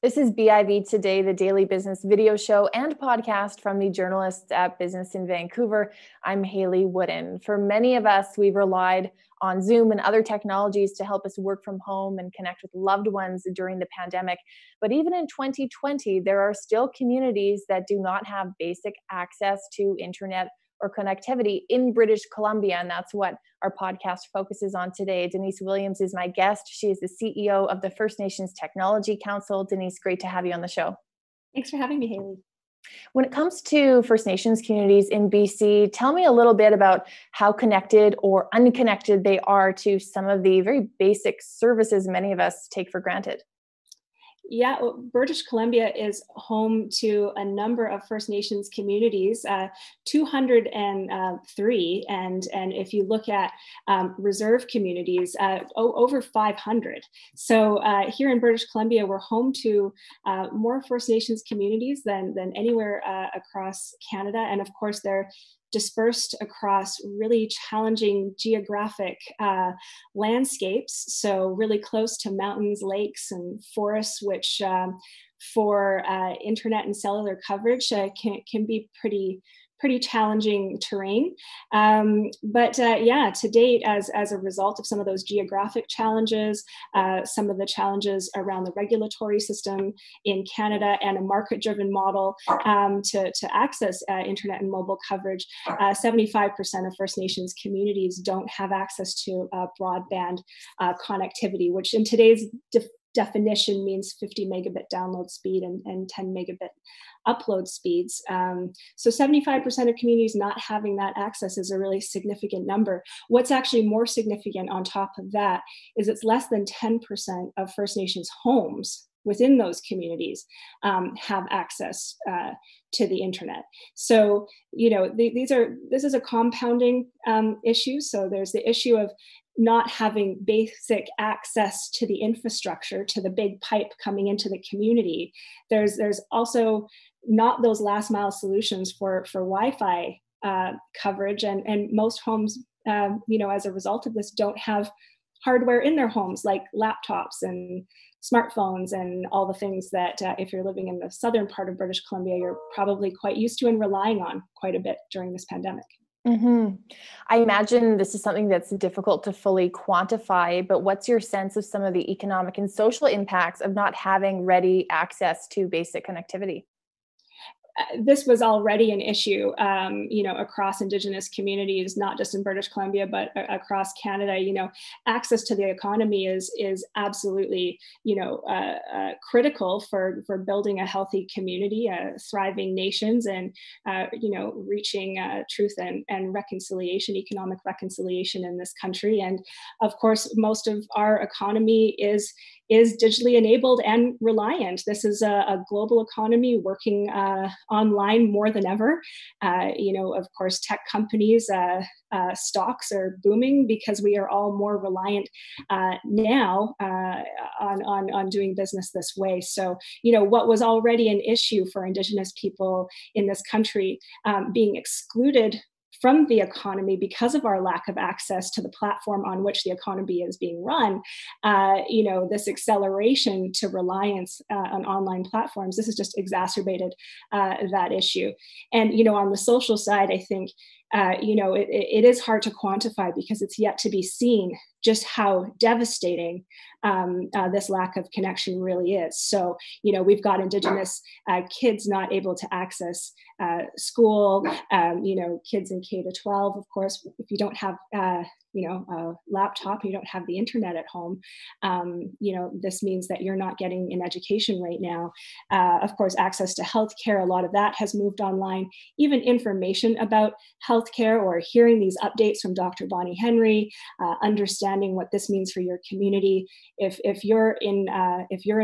This is BIV Today, the daily business video show and podcast from the journalists at Business in Vancouver. I'm Hayley Woodin. For many of us, we've relied on Zoom and other technologies to help us work from home and connect with loved ones during the pandemic. But even in 2020, there are still communities that do not have basic access to internet or connectivity in British Columbia. And that's what our podcast focuses on today. Denise Williams is my guest. She is the CEO of the First Nations Technology Council. Denise, great to have you on the show. Thanks for having me, Hayley. When it comes to First Nations communities in BC, tell me a little bit about how connected or unconnected they are to some of the very basic services many of us take for granted. Yeah, well, British Columbia is home to a number of First Nations communities, 203, and if you look at reserve communities, over 500. So here in British Columbia, we're home to more First Nations communities than anywhere across Canada, and of course they're dispersed across really challenging geographic landscapes. So really close to mountains, lakes, and forests, which for internet and cellular coverage can be pretty challenging terrain. But to date, as a result of some of those geographic challenges, some of the challenges around the regulatory system in Canada and a market-driven model to access internet and mobile coverage, 75% of First Nations communities don't have access to broadband connectivity, which in today's definition means 50 megabit download speed and 10 megabit upload speeds. So 75% of communities not having that access is a really significant number. What's actually more significant on top of that is it's less than 10% of First Nations homes within those communities have access to the internet. So, this is a compounding issue. So there's the issue of not having basic access to the infrastructure, to the big pipe coming into the community. There's also not those last mile solutions for Wi-Fi coverage, and most homes, as a result of this, don't have hardware in their homes like laptops and smartphones and all the things that if you're living in the southern part of British Columbia, you're probably quite used to and relying on quite a bit during this pandemic. Mm-hmm. I imagine this is something that's difficult to fully quantify, but what's your sense of some of the economic and social impacts of not having ready access to basic connectivity? This was already an issue, across Indigenous communities, not just in British Columbia, but across Canada. Access to the economy is absolutely, critical for building a healthy community, thriving nations, and reaching truth and reconciliation, economic reconciliation in this country. And of course, most of our economy is digitally enabled and reliant. This is a global economy working online more than ever. Of course, tech companies, stocks are booming because we are all more reliant now on doing business this way. So, what was already an issue for Indigenous people in this country being excluded from the economy because of our lack of access to the platform on which the economy is being run, this acceleration to reliance on online platforms, this has just exacerbated that issue. And, on the social side, I think, it is hard to quantify because it's yet to be seen just how devastating this lack of connection really is. So, we've got Indigenous kids not able to access school, kids in K to 12, of course. If you don't have, a laptop, you don't have the internet at home, this means that you're not getting an education right now. Of course, access to healthcare, a lot of that has moved online. Even information about healthcare or hearing these updates from Dr. Bonnie Henry, understanding what this means for your community. If you're in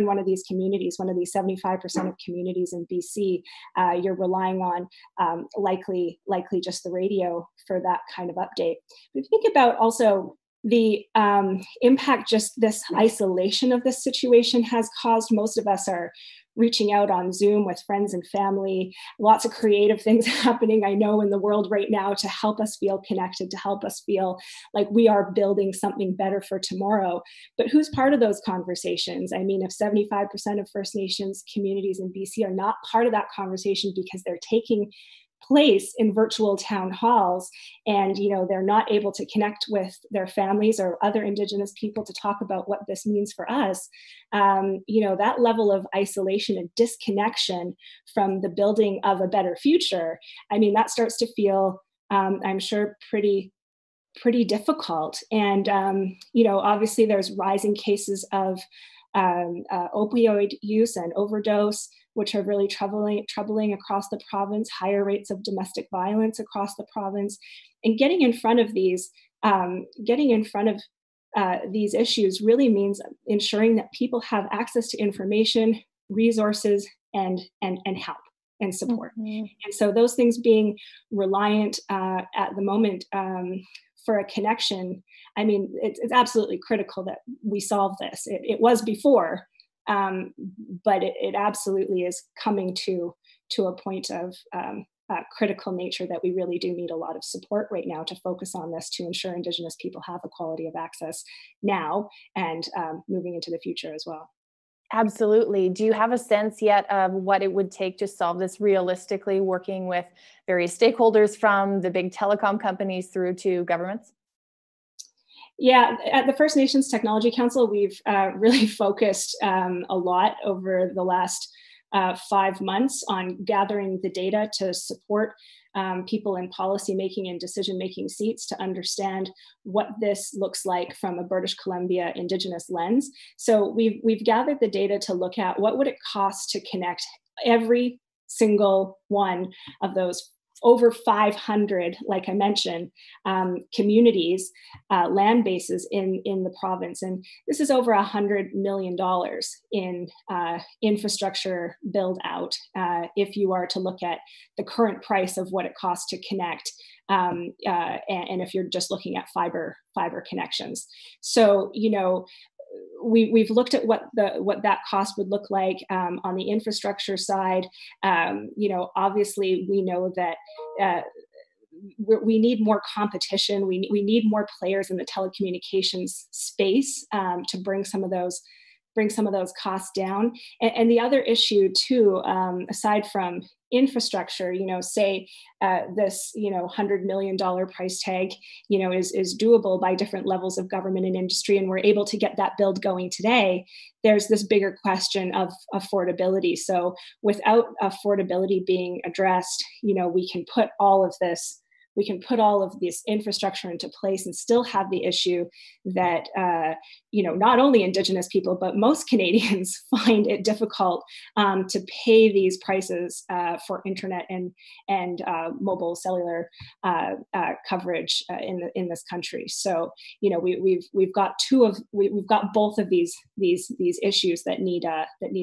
one of these communities, one of these 75% of communities in BC, you're relying on likely just the radio for that kind of update. But if you think about also the impact just this isolation of this situation has caused, most of us are reaching out on Zoom with friends and family, lots of creative things happening, I know, in the world right now to help us feel connected, to help us feel like we are building something better for tomorrow. But who's part of those conversations? I mean, if 75% of First Nations communities in BC are not part of that conversation because they're taking place in virtual town halls, and they're not able to connect with their families or other Indigenous people to talk about what this means for us, that level of isolation and disconnection from the building of a better future, I mean, that starts to feel, I'm sure, pretty difficult. And obviously there's rising cases of opioid use and overdose, which are really troubling across the province, higher rates of domestic violence across the province. And getting in front of these issues really means ensuring that people have access to information, resources, and help and support. Mm-hmm. And so those things being reliant at the moment for a connection, I mean, it's absolutely critical that we solve this. It was before, but it absolutely is coming to a point of critical nature that we really do need a lot of support right now to focus on this, to ensure Indigenous people have equality of access now and moving into the future as well. Absolutely. Do you have a sense yet of what it would take to solve this realistically, working with various stakeholders from the big telecom companies through to governments? Yeah, at the First Nations Technology Council, we've really focused a lot over the last 5 months on gathering the data to support people in policymaking and decision-making seats to understand what this looks like from a British Columbia Indigenous lens. So we've gathered the data to look at what would it cost to connect every single one of those over 500, like I mentioned, communities, land bases in the province. And this is over $100 million in infrastructure build out, if you are to look at the current price of what it costs to connect, and if you're just looking at fiber connections. So, we've looked at what that cost would look like on the infrastructure side. Obviously, we know that we need more competition. We need more players in the telecommunications space to bring some of those costs down. And the other issue too, aside from infrastructure, say this, $100 million price tag, is doable by different levels of government and industry, and we're able to get that build going today. There's this bigger question of affordability. So without affordability being addressed, we can put all of this infrastructure into place and still have the issue that, not only Indigenous people, but most Canadians find it difficult to pay these prices for internet and mobile cellular coverage in this country. So, we've got both of these issues that need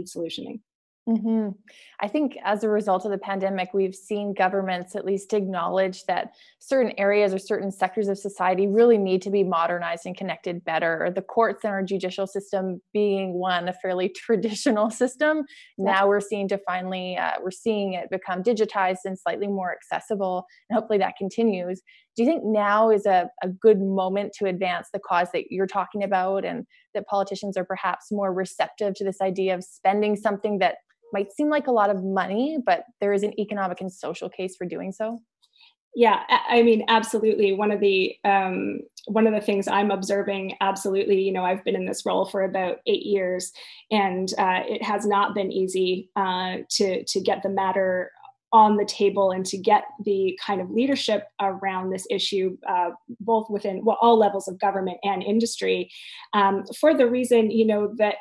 solutioning. Mm-hmm. I think as a result of the pandemic, we've seen governments at least acknowledge that certain areas or certain sectors of society really need to be modernized and connected better. The courts and our judicial system being one, a fairly traditional system. Now we're seeing it become digitized and slightly more accessible, and hopefully that continues. Do you think now is a good moment to advance the cause that you're talking about, and that politicians are perhaps more receptive to this idea of spending something that might seem like a lot of money, but there is an economic and social case for doing so? Yeah, I mean, absolutely. One of the things I'm observing, absolutely, I've been in this role for about 8 years, and it has not been easy to get the matter on the table and to get the kind of leadership around this issue, both within all levels of government and industry, for the reason, that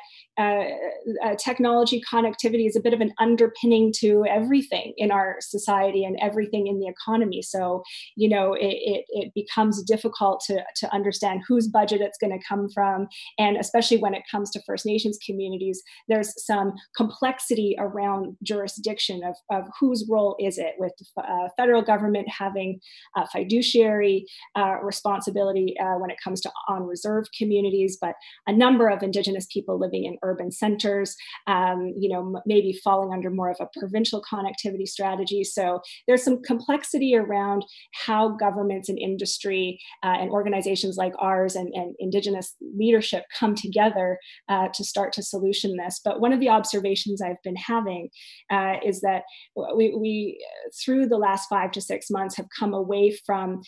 technology connectivity is a bit of an underpinning to everything in our society and everything in the economy. So, it becomes difficult to understand whose budget it's going to come from. And especially when it comes to First Nations communities, there's some complexity around jurisdiction of whose role role is it, with the federal government having fiduciary responsibility when it comes to on-reserve communities, but a number of Indigenous people living in urban centers, maybe falling under more of a provincial connectivity strategy. So there's some complexity around how governments and industry and organizations like ours and Indigenous leadership come together to start to solution this. But one of the observations I've been having is that we through the last 5 to 6 months have come away from,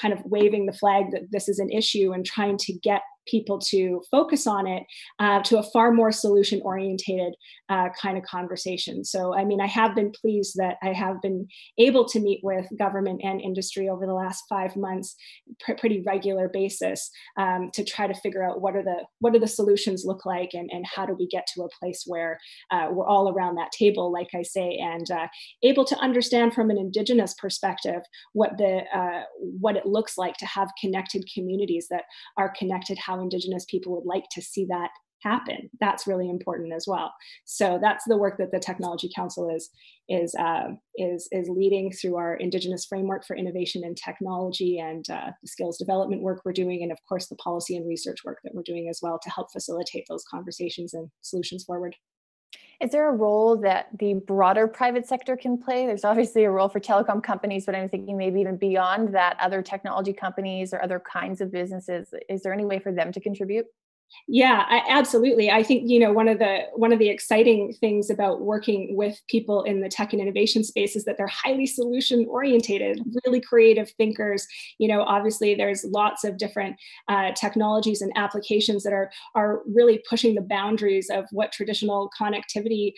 kind of waving the flag that this is an issue and trying to get people to focus on it to a far more solution oriented kind of conversation. So, I mean, I have been pleased that I have been able to meet with government and industry over the last 5 months, pretty regular basis, to try to figure out what are the solutions look like, and how do we get to a place where we're all around that table, like I say, and able to understand from an Indigenous perspective what it looks like to have connected communities that are connected, how Indigenous people would like to see that happen. That's really important as well. So that's the work that the Technology Council is leading through our Indigenous framework for innovation and technology, and the skills development work we're doing, and of course the policy and research work that we're doing as well to help facilitate those conversations and solutions forward. Is there a role that the broader private sector can play? There's obviously a role for telecom companies, but I'm thinking maybe even beyond that, other technology companies or other kinds of businesses. Is there any way for them to contribute? Yeah, absolutely. I think, one of the exciting things about working with people in the tech and innovation space is that they're highly solution oriented, really creative thinkers. Obviously there's lots of different technologies and applications that are really pushing the boundaries of what traditional connectivity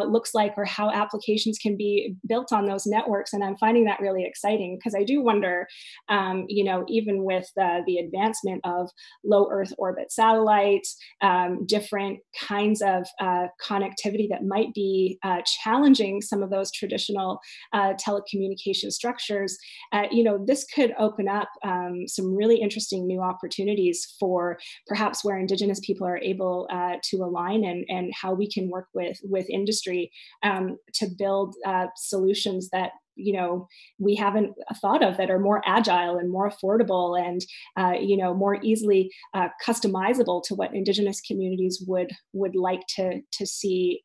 looks like, or how applications can be built on those networks. And I'm finding that really exciting, because I do wonder, even with the advancement of low Earth orbit satellites, different kinds of connectivity that might be challenging some of those traditional telecommunication structures, this could open up some really interesting new opportunities for perhaps where Indigenous people are able to align, and how we can work with industry to build solutions that we haven't thought of, that are more agile and more affordable, and more easily customizable to what Indigenous communities would like to see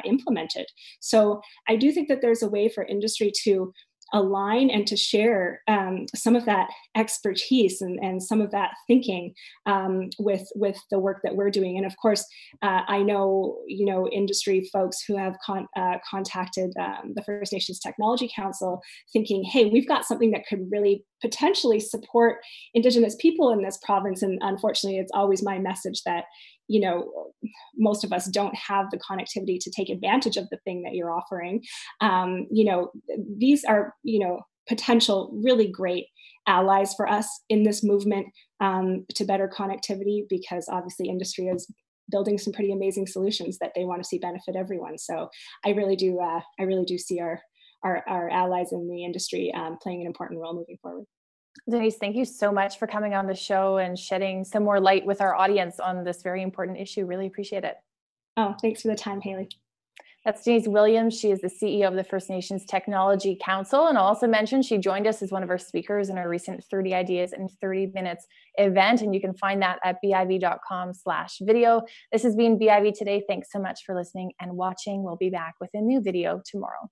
implemented. So I do think that there's a way for industry to align and to share some of that expertise and some of that thinking with the work that we're doing. And of course, I know, industry folks who have contacted the First Nations Technology Council thinking, hey, we've got something that could really potentially support Indigenous people in this province. And unfortunately, it's always my message that, most of us don't have the connectivity to take advantage of the thing that you're offering. These are, potential really great allies for us in this movement to better connectivity, because obviously industry is building some pretty amazing solutions that they want to see benefit everyone. So I really do see our allies in the industry playing an important role moving forward. Denise, thank you so much for coming on the show and shedding some more light with our audience on this very important issue. Really appreciate it. Oh, thanks for the time, Hayley. That's Denise Williams. She is the CEO of the First Nations Technology Council. And I'll also mention she joined us as one of our speakers in our recent 30 Ideas in 30 Minutes event. And you can find that at biv.com/video. This has been BIV Today. Thanks so much for listening and watching. We'll be back with a new video tomorrow.